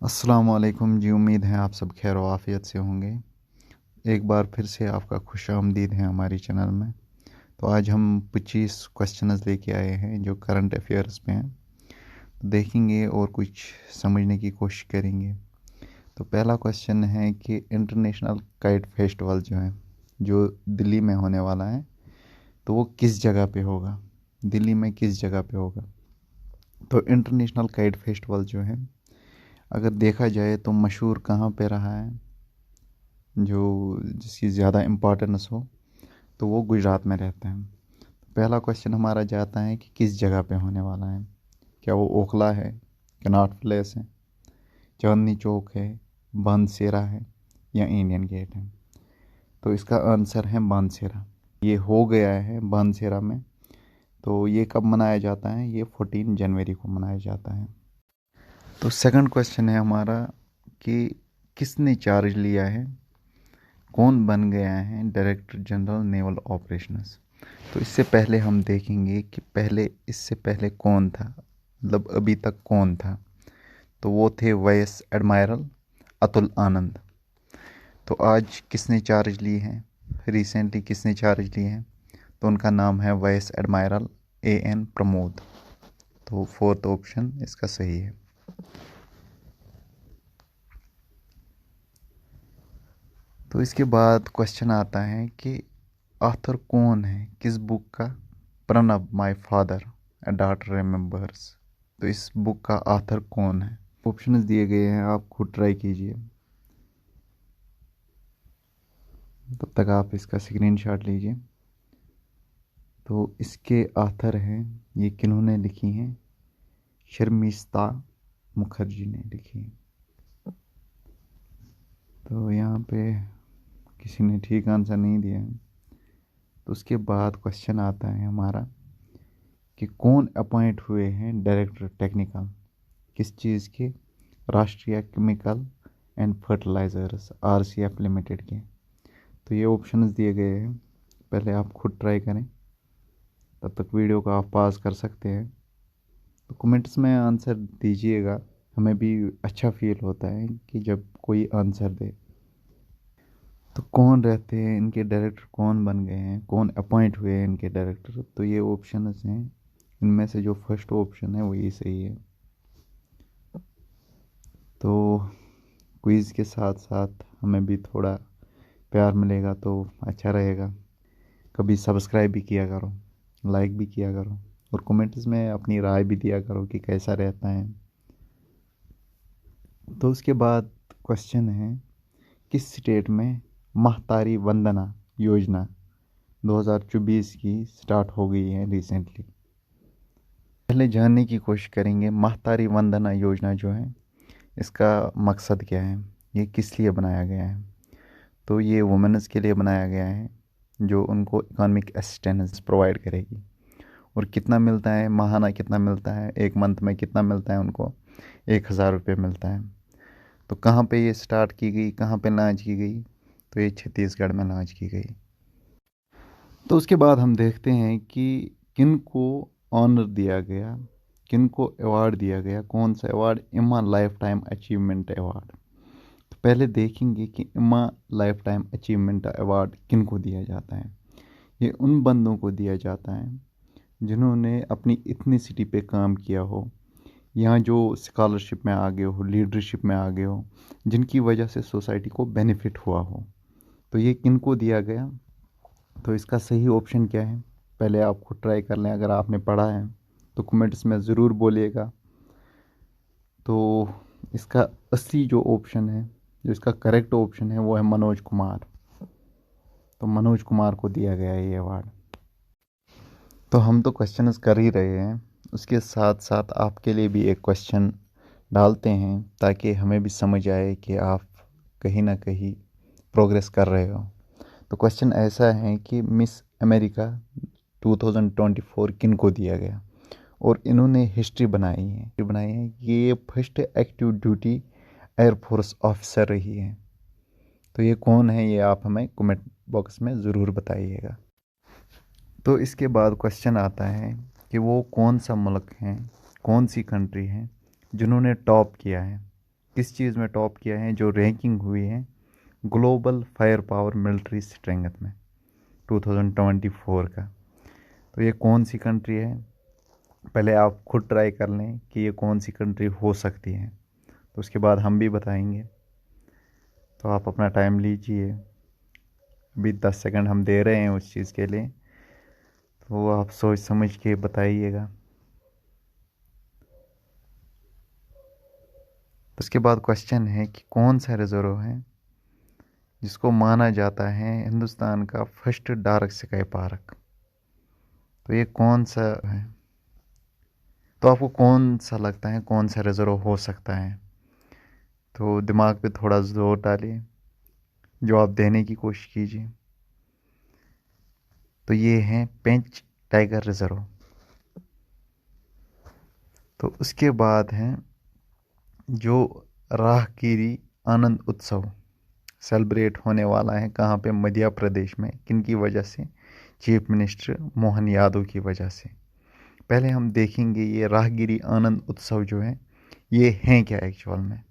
अस्सलाम वालेकुम जी। उम्मीद है आप सब खैर आफियत से होंगे। एक बार फिर से आपका खुश आमदीद है हमारी चैनल में। तो आज हम 25 क्वेश्चंस लेके आए हैं जो करंट अफेयर्स पे हैं। तो देखेंगे और कुछ समझने की कोशिश करेंगे। तो पहला क्वेश्चन है कि इंटरनेशनल काइट फेस्टिवल जो है, जो दिल्ली में होने वाला है, तो वो किस जगह पे होगा, दिल्ली में किस जगह पे होगा। तो इंटरनेशनल काइट फेस्टिवल जो है, अगर देखा जाए तो मशहूर कहाँ पे रहा है, जो जिसकी ज़्यादा इम्पोर्टेंस हो, तो वो गुजरात में रहते हैं। पहला क्वेश्चन हमारा जाता है कि किस जगह पे होने वाला है। क्या वो ओखला है, कनॉट प्लेस है, चांदनी चौक है, बानसेरा है, या इंडियन गेट है। तो इसका आंसर है बानसेरा। ये हो गया है बानसेरा में। तो ये कब मनाया जाता है? ये 14 जनवरी को मनाया जाता है। तो सेकंड क्वेश्चन है हमारा कि किसने चार्ज लिया है, कौन बन गया है डायरेक्टर जनरल नेवल ऑपरेशंस। तो इससे पहले हम देखेंगे कि इससे पहले कौन था, मतलब अभी तक कौन था। तो वो थे वाइस एडमायरल अतुल आनंद। तो आज किसने चार्ज ली है, रिसेंटली किसने चार्ज ली है, तो उनका नाम है वाइस एडमायरल एएन प्रमोद। तो फोर्थ ऑप्शन इसका सही है। तो इसके बाद क्वेश्चन आता है कि ऑथर कौन है किस बुक का, Pranab my father A daughter remembers. तो इस बुक का ऑथर कौन है? ऑप्शंस दिए गए हैं, आप खुद ट्राई कीजिए। तब तक आप इसका स्क्रीनशॉट लीजिए। तो इसके ऑथर हैं, ये किन्होंने लिखी हैं, शर्मिष्ठा मुखर्जी ने लिखी है। तो यहाँ पे किसी ने ठीक आंसर नहीं दिया है। तो उसके बाद क्वेश्चन आता है हमारा कि कौन अपॉइंट हुए हैं डायरेक्टर टेक्निकल, किस चीज़ के, Rashtriya chemical and fertilizers RCF limited के। तो ये ऑप्शंस दिए गए हैं, पहले आप खुद ट्राई करें, तब तक वीडियो को आप पॉज कर सकते हैं। तो कमेंट्स में आंसर दीजिएगा, हमें भी अच्छा फील होता है कि जब कोई आंसर दे। तो कौन रहते हैं इनके डायरेक्टर, कौन बन गए हैं, कौन अपॉइंट हुए हैं इनके डायरेक्टर। तो ये ऑप्शंस हैं, इनमें से जो फर्स्ट ऑप्शन है वही सही है। तो क्विज़ के साथ साथ हमें भी थोड़ा प्यार मिलेगा तो अच्छा रहेगा। कभी सब्सक्राइब भी किया करो, लाइक भी किया करो, और कमेंट्स में अपनी राय भी दिया करो कि कैसा रहता है। तो उसके बाद क्वेश्चन है, किस स्टेट में महतारी वंदना योजना 2024 की स्टार्ट हो गई है रिसेंटली। पहले जानने की कोशिश करेंगे महतारी वंदना योजना जो है, इसका मकसद क्या है, ये किस लिए बनाया गया है। तो ये वुमेन्स के लिए बनाया गया है, जो उनको इकोनॉमिक असिस्टेंस प्रोवाइड करेगी। और कितना मिलता है, माहाना कितना मिलता है, एक मंथ में कितना मिलता है उनको, 1,000 रुपये मिलता है। तो कहाँ पे ये स्टार्ट की गई, कहाँ पे लॉन्च की गई, तो ये छत्तीसगढ़ में लॉन्च की गई। तो उसके बाद हम देखते हैं कि किन को ऑनर दिया गया, किन को अवार्ड दिया गया, कौन सा अवार्ड, इमा लाइफ टाइम अचीवमेंट अवार्ड। तो पहले देखेंगे कि इमा लाइफ टाइम अचीवमेंट अवार्ड किन को दिया जाता है। ये उन बंदों को दिया जाता है जिन्होंने अपनी इथनिसिटी पे काम किया हो, यहाँ जो स्कॉलरशिप में आगे हो, लीडरशिप में आगे हो, जिनकी वजह से सोसाइटी को बेनिफिट हुआ हो। तो ये किन को दिया गया। तो इसका सही ऑप्शन क्या है, पहले आप खुद ट्राई कर लें, अगर आपने पढ़ा है तो कमेंट्स में ज़रूर बोलिएगा। तो इसका असली जो ऑप्शन है, जो इसका करेक्ट ऑप्शन है, वो है मनोज कुमार। तो मनोज कुमार को दिया गया है ये अवार्ड। तो हम तो क्वेश्चंस कर ही रहे हैं, उसके साथ साथ आपके लिए भी एक क्वेश्चन डालते हैं ताकि हमें भी समझ आए कि आप कहीं ना कहीं प्रोग्रेस कर रहे हो। तो क्वेश्चन ऐसा है कि मिस अमेरिका 2024 किन को दिया गया, और इन्होंने हिस्ट्री बनाई है कि ये first active duty air force officer रही है। तो ये कौन है, ये आप हमें कमेंट बॉक्स में ज़रूर बताइएगा। तो इसके बाद क्वेश्चन आता है कि वो कौन सा मुल्क है, कौन सी कंट्री है जिन्होंने टॉप किया है किस चीज़ में टॉप किया है, जो रैंकिंग हुई है global fire power military strength में 2024 का। तो ये कौन सी कंट्री है, पहले आप खुद ट्राई कर लें कि ये कौन सी कंट्री हो सकती है, तो उसके बाद हम भी बताएंगे। तो आप अपना टाइम लीजिए, अभी 10 सेकंड हम दे रहे हैं उस चीज़ के लिए, तो आप सोच समझ के बताइएगा। उसके बाद क्वेश्चन है कि कौन सा रिजर्व है जिसको माना जाता है हिंदुस्तान का फर्स्ट डार्क स्काई पार्क। तो ये कौन सा है, तो आपको कौन सा लगता है कौन सा रिजर्व हो सकता है? तो दिमाग पे थोड़ा जोर डालिए, जवाब देने की कोशिश कीजिए। तो ये है पेंच टाइगर रिजर्व। तो उसके बाद है जो राहगिरी आनंद उत्सव सेलिब्रेट होने वाला है कहाँ पे, मध्य प्रदेश में, किन की वजह से? चीफ मिनिस्टर मोहन यादव की वजह से। पहले हम देखेंगे ये राहगिरी आनंद उत्सव जो है ये है क्या एक्चुअल में,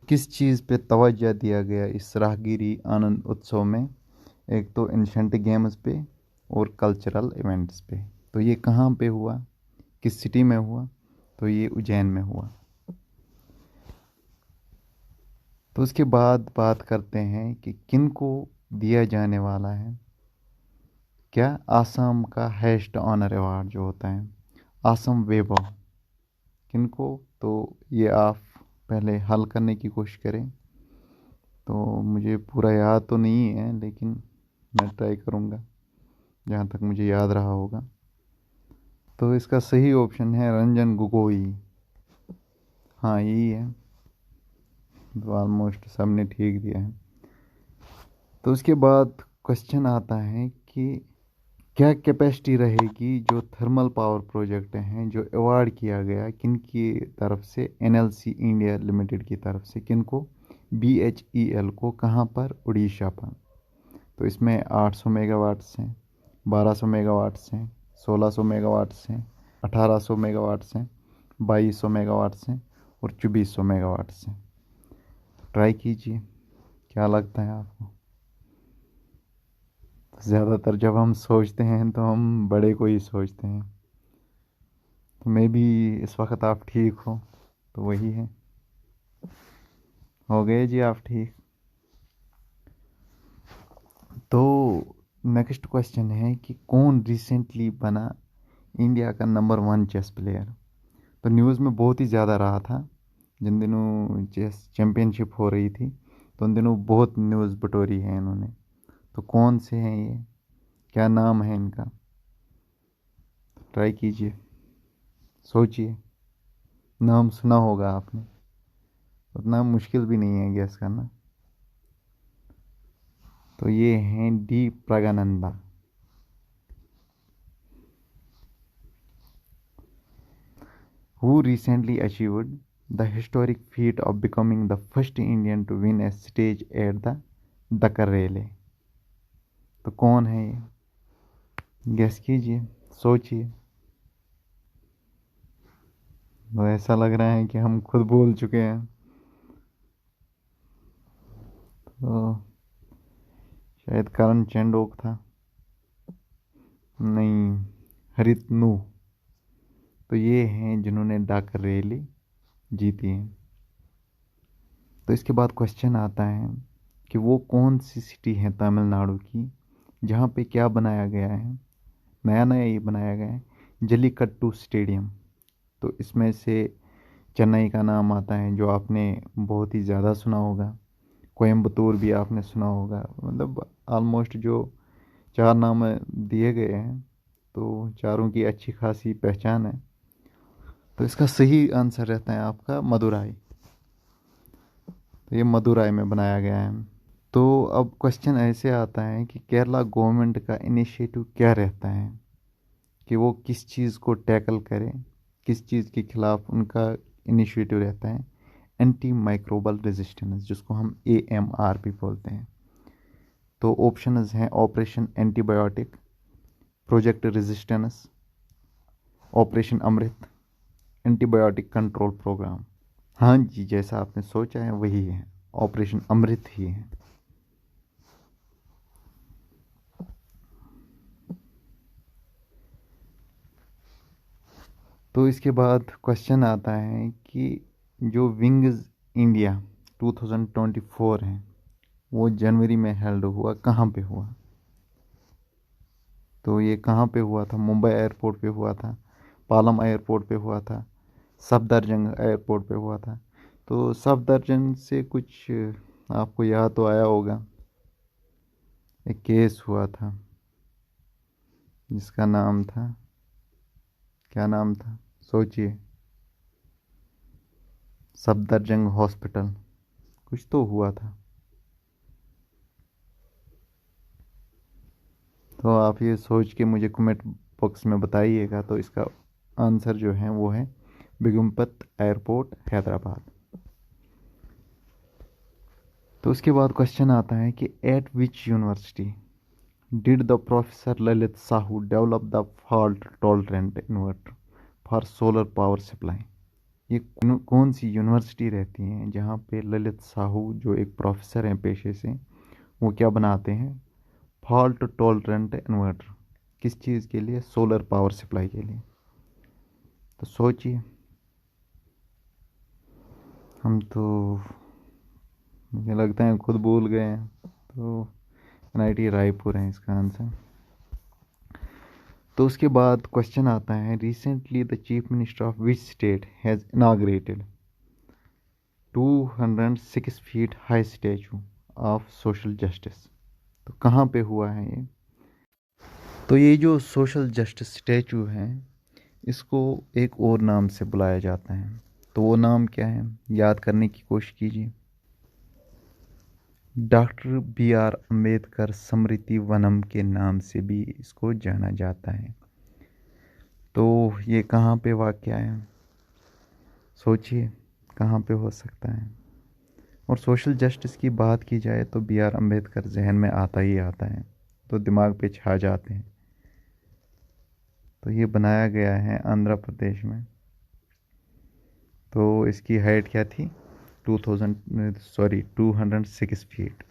किस चीज़ पे तवज्जो दिया गया इस राहगिरी आनंद उत्सव में। एक तो एंशंट गेम्स पे और कल्चरल इवेंट्स पे। तो ये कहाँ पे हुआ, किस सिटी में हुआ? तो ये उज्जैन में हुआ। तो उसके बाद बात करते हैं कि किन को दिया जाने वाला है क्या आसाम का हाईएस्ट ऑनर अवार्ड जो होता है आसाम वैभव, किन को? तो ये आप पहले हल करने की कोशिश करें। तो मुझे पूरा याद तो नहीं है, लेकिन मैं ट्राई करूँगा जहाँ तक मुझे याद रहा होगा। तो इसका सही ऑप्शन है रंजन गोगोई। हाँ यही है, तो ऑलमोस्ट सबने ठीक दिया है। तो उसके बाद क्वेश्चन आता है कि क्या कैपेसिटी रहेगी जो थर्मल पावर प्रोजेक्ट हैं जो अवार्ड किया गया किन की तरफ से, एनएलसी इंडिया लिमिटेड की तरफ से, किन को? बीएचईएल को। कहाँ पर? उड़ीसा पर। तो इसमें 800 मेगावाट्स हैं, 1200 मेगावाट्स हैं, 1600 मेगावाट्स हैं, 1800 मेगावाट्स हैं, 2200 मेगावाट्स हैं और 2400 मेगावाट्स हैं। ट्राई कीजिए, क्या लगता है आपको? ज़्यादातर जब हम सोचते हैं तो हम बड़े को ही सोचते हैं, तो मे भी इस वक्त आप ठीक हो, तो वही है। हो गए जी आप ठीक। तो नेक्स्ट क्वेश्चन है कि कौन रिसेंटली बना इंडिया का नंबर 1 चेस प्लेयर? तो न्यूज़ में बहुत ही ज़्यादा रहा था जिन दिनों चेस चैम्पियनशिप हो रही थी, तो उन दिनों बहुत न्यूज़ बटोरी है इन्होंने। तो कौन से हैं ये, क्या नाम है इनका? ट्राई कीजिए, सोचिए, नाम सुना होगा आपने, उतना मुश्किल भी नहीं है गैस करना। तो ये हैं D प्रगानंदा। who recently achieved the historic feat of becoming the first Indian to win a stage at the Dakar Rally। तो कौन है ये, गैस कीजिए, सोचिए। तो ऐसा लग रहा है कि हम खुद भूल चुके हैं। तो शायद करण चेंडोक था, नहीं, हरितनु। तो ये हैं जिन्होंने डाकर रैली जीती है। तो इसके बाद क्वेश्चन आता है कि वो कौन सी सिटी है तमिलनाडु की जहाँ पे क्या बनाया गया है, नया नया ये बनाया गया है, जल्लीकट्टू स्टेडियम। तो इसमें से चेन्नई का नाम आता है जो आपने बहुत ही ज़्यादा सुना होगा, कोयम्बतूर भी आपने सुना होगा, मतलब ऑलमोस्ट जो 4 नाम दिए गए हैं तो चारों की अच्छी खासी पहचान है। तो इसका सही आंसर रहता है आपका मदुराई। तो ये मदुराई में बनाया गया है। तो अब क्वेश्चन ऐसे आता है कि केरला गवर्नमेंट का इनिशिएटिव क्या रहता है कि वो किस चीज़ को टैकल करें, किस चीज़ के खिलाफ उनका इनिशिएटिव रहता है? एंटी माइक्रोबल रेजिस्टेंस, जिसको हम AMR भी बोलते हैं। तो ऑप्शंस हैं operation antibiotic, project resistance, operation Amrit, antibiotic control program. हाँ जी, जैसा आपने सोचा है वही है, ऑपरेशन अमृत ही है। तो इसके बाद क्वेश्चन आता है कि जो विंग्स इंडिया 2024 है वो जनवरी में हेल्ड हुआ, कहाँ पे हुआ? तो ये कहाँ पे हुआ था? मुंबई एयरपोर्ट पे हुआ था, पालम एयरपोर्ट पे हुआ था, सफदरजंग एयरपोर्ट पे हुआ था। तो सफदरजंग से कुछ आपको याद तो आया होगा, एक केस हुआ था जिसका नाम था, क्या नाम था सोचिए? सफदरजंग हॉस्पिटल, कुछ तो हुआ था। तो आप ये सोच के मुझे कमेंट बॉक्स में बताइएगा। तो इसका आंसर जो है वो है बेगमपत एयरपोर्ट, हैदराबाद। तो उसके बाद क्वेश्चन आता है कि eight which university did the professor Lalit Sahu develop the fault tolerant inverter for solar power supply? ये कौन सी यूनिवर्सिटी रहती है जहाँ पे ललित साहू जो एक प्रोफेसर हैं पेशे से, वो क्या बनाते हैं? फॉल्ट टॉलरेंट इन्वर्टर, किस चीज़ के लिए? सोलर पावर सप्लाई के लिए। तो सोचिए। हम तो, मुझे लगता है खुद भूल गए हैं। तो एनआईटी रायपुर है इसका आंसर। तो उसके बाद क्वेश्चन आता है recently the chief minister of which state has inaugurated 206 feet high statue of social justice? तो कहाँ पे हुआ है ये? तो ये जो सोशल जस्टिस स्टैचू है इसको एक और नाम से बुलाया जाता है। तो वो नाम क्या है, याद करने की कोशिश कीजिए। डॉक्टर बी आर अम्बेडकर स्मृति वनम के नाम से भी इसको जाना जाता है। तो ये कहाँ पे वाक़या है? सोचिए कहाँ पे हो सकता है। और सोशल जस्टिस की बात की जाए तो बी आर अम्बेडकर जहन में आता ही आता है, तो दिमाग पे छा जाते हैं। तो ये बनाया गया है आंध्र प्रदेश में। तो इसकी हाइट क्या थी? 206 फीट।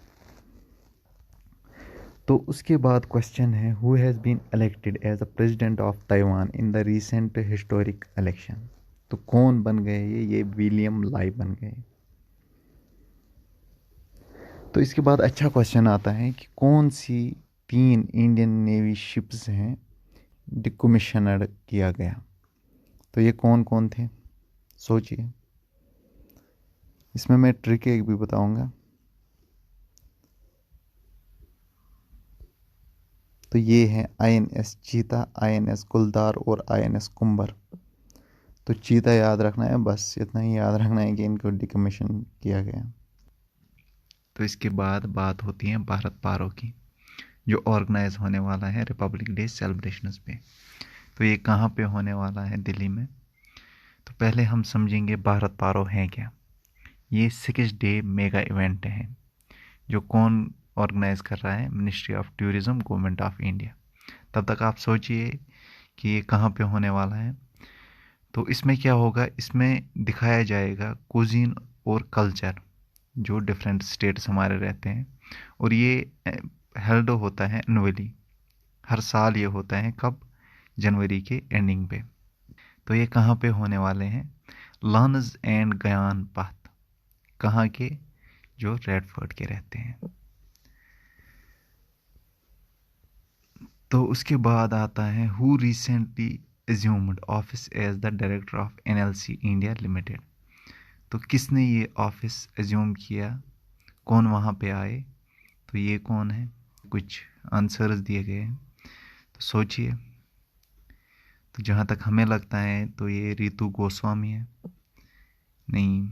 तो उसके बाद क्वेश्चन है who has been elected as a president of Taiwan in the recent historic election? तो कौन बन गए ये विलियम लाई बन गए। तो इसके बाद अच्छा क्वेश्चन आता है कि कौन सी 3 इंडियन नेवी शिप्स हैं डिकमिशनड किया गया? तो ये कौन कौन थे सोचिए। इसमें मैं ट्रिक एक भी बताऊंगा। तो ये है आईएनएस चीता, आईएनएस गुलदार और आईएनएस कुंबर। तो चीता याद रखना है, बस इतना ही याद रखना है कि इनको डिकमीशन किया गया। तो इसके बाद बात होती है भारत पारो की, जो ऑर्गेनाइज होने वाला है रिपब्लिक डे सेलिब्रेशंस पे। तो ये कहाँ पे होने वाला है? दिल्ली में। तो पहले हम समझेंगे भारत पारो है क्या। ये 6 डे मेगा इवेंट है। जो कौन ऑर्गेनाइज कर रहा है? Ministry of tourism, government of India. तब तक आप सोचिए कि ये कहाँ पे होने वाला है। तो इसमें क्या होगा? इसमें दिखाया जाएगा कुजीन और कल्चर जो डिफरेंट स्टेट्स हमारे रहते हैं। और ये हेल्ड होता है एनुअली, हर साल ये होता है। कब? जनवरी के एंडिंग पे। तो ये कहाँ पे होने वाले हैं? लानस एंड गयान पथ। कहाँ के? जो रेडफोर्ट के रहते हैं। तो उसके बाद आता है who recently assumed office as the director of NLC India limited? तो किसने ये ऑफिस एज्यूम किया? कौन वहाँ पे आए? तो ये कौन है? कुछ आंसर्स दिए गए हैं, तो सोचिए। तो जहाँ तक हमें लगता है तो ये रितु गोस्वामी है। नहीं,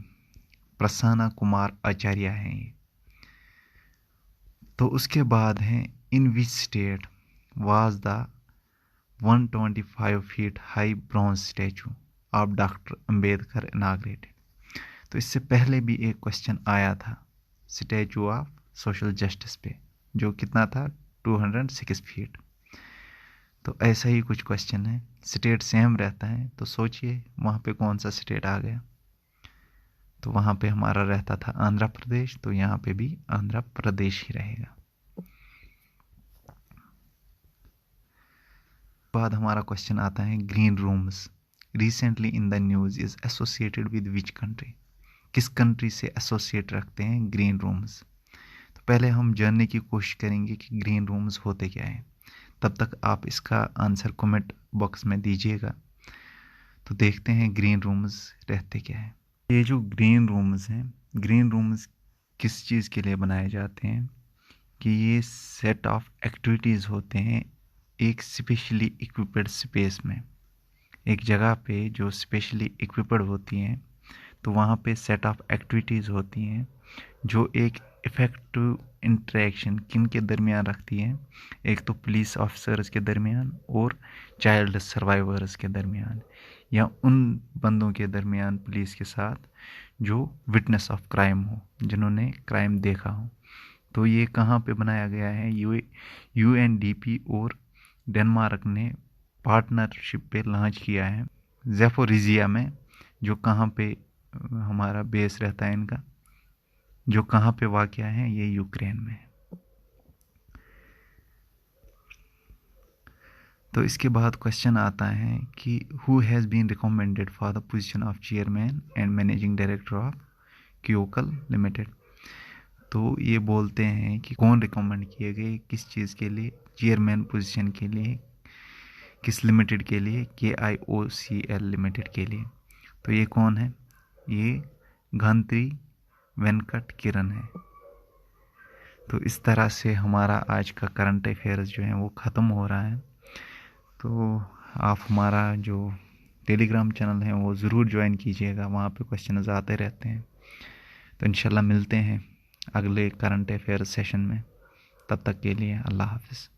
प्रसन्ना कुमार आचार्य हैं ये। तो उसके बाद है in which state was the 125 feet high bronze statue of doctor Ambedkar inaugurated? तो इससे पहले भी एक क्वेश्चन आया था स्टैचू ऑफ सोशल जस्टिस पे, जो कितना था? 206 फीट। तो ऐसा ही कुछ क्वेश्चन है, स्टेट सेम रहता है। तो सोचिए वहाँ पे कौन सा स्टेट आ गया। तो वहाँ पे हमारा रहता था आंध्र प्रदेश, तो यहाँ पे भी आंध्र प्रदेश ही रहेगा। बाद हमारा क्वेश्चन आता है green rooms recently in the news is associated with which country. किस कंट्री से एसोसिएट रखते हैं ग्रीन रूम्स। तो पहले हम जानने की कोशिश करेंगे कि ग्रीन रूम्स होते क्या हैं, तब तक आप इसका आंसर कमेंट बॉक्स में दीजिएगा। तो देखते हैं ग्रीन रूम्स रहते क्या है। ये जो ग्रीन रूम्स हैं, ग्रीन रूम्स किस चीज़ के लिए बनाए जाते हैं कि ये सेट ऑफ एक्टिविटीज़ होते हैं एक स्पेशली इक्विप्ड स्पेस में। एक जगह पे जो स्पेशली इक्विप्ड होती हैं, तो वहाँ पे सेट ऑफ एक्टिविटीज़ होती हैं जो एक इफ़ेक्टिव इंटरेक्शन किन के दरमियान रखती है, एक तो पुलिस ऑफिसर्स के दरमियान और चाइल्ड सर्वाइवर्स के दरमियान, या उन बंदों के दरमियान पुलिस के साथ जो विटनेस ऑफ क्राइम हो, जिन्होंने क्राइम देखा हो। तो ये कहाँ पे बनाया गया है, यूएनडीपी और डेनमार्क ने पार्टनरशिप पे लॉन्च किया है ज़ैपोरिज़िया में, जो कहाँ पे हमारा बेस रहता है इनका, जो कहाँ पे वाक़या है, ये यूक्रेन में। तो इसके बाद क्वेश्चन आता है कि who has been recommended for the position of chairman and managing director of क्यूकल लिमिटेड। तो ये बोलते हैं कि कौन रिकमेंड किए गए किस चीज़ के लिए, चेयरमैन पोजीशन के लिए, किस लिमिटेड के लिए, KIOCL लिमिटेड के लिए। तो ये कौन है, ये घंत्री वेंकट किरण है। तो इस तरह से हमारा आज का करंट अफेयर्स जो है वो ख़त्म हो रहा है। तो आप हमारा जो टेलीग्राम चैनल है वो ज़रूर ज्वाइन कीजिएगा, वहाँ पे क्वेश्चन आते रहते हैं। तो इंशाल्लाह मिलते हैं अगले करंट अफेयर्स सेशन में। तब तक के लिए अल्लाह हाफ़िज़।